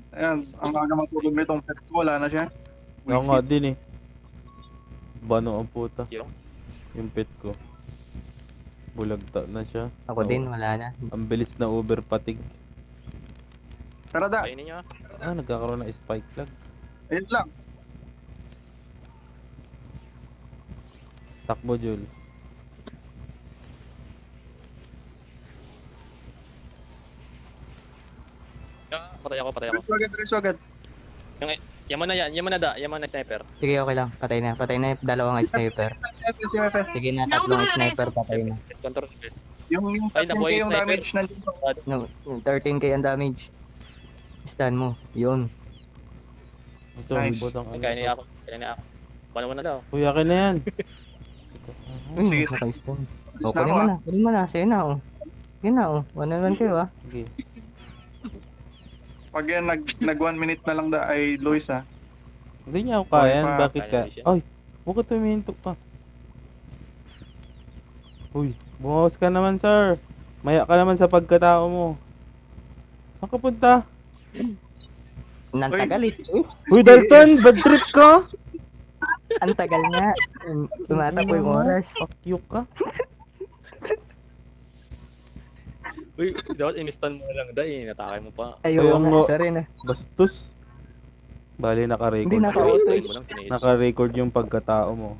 Ayan, ang aga matulog nitong pet ko, wala na siya. Ako nga din eh. Bano ang puta. Yung? Yung pet ko. Bulagta na siya. Ako din, wala na. Ang bilis na over fatigue. Tara da, Kainin nyo. Nagkakaroon ng spike lag. ayun lang. Takbo, Jules. Patay ako, patay ako. Reso agad. Yaman na yan, yaman na da, yaman na sniper. Sige, okay lang. Patay na yung dalawang sniper. Sniper. Sige na, tatlong sniper patay na. Best control, best. Yung Ay, nabuhay 13K yung yung sniper. damage nandito. No, 13k ang damage. Stun mo. Yun. Ito, Nice. botang Kaya niya ako, kaya niya ako. Paano mo na daw? Uy, akin na yan. Uy, Sige, naka-stun. Tapos O, na ako, kunin mo na. Sa'yo na, oh. Yun na, oh. 1-1 kayo, ah. Sige. Pag yan nag 1 minute na lang da ay Luis ha. Hindi niya ako kaya. Uy, pa. Bakit ka? Kaya niya siya. Ay, huwag ka tumintok pa. Uy, bumawas ka naman, sir. Maya ka naman sa pagkatao mo. Saan ka punta? Ang Uy. tagal, eh. Yes. Uy, Dalton! Bad trip ka? Ang tagal nga. Tumatapo yung oras. Fuck you ka? Uy, dapat in-stun mo lang da eh, natake mo pa. Ayun, Ayun nga. sorry na. Bastos. Bali, naka-record. Hindi, naka-auto. In-stun mo lang, tiniis. Naka-record yung pagkatao mo.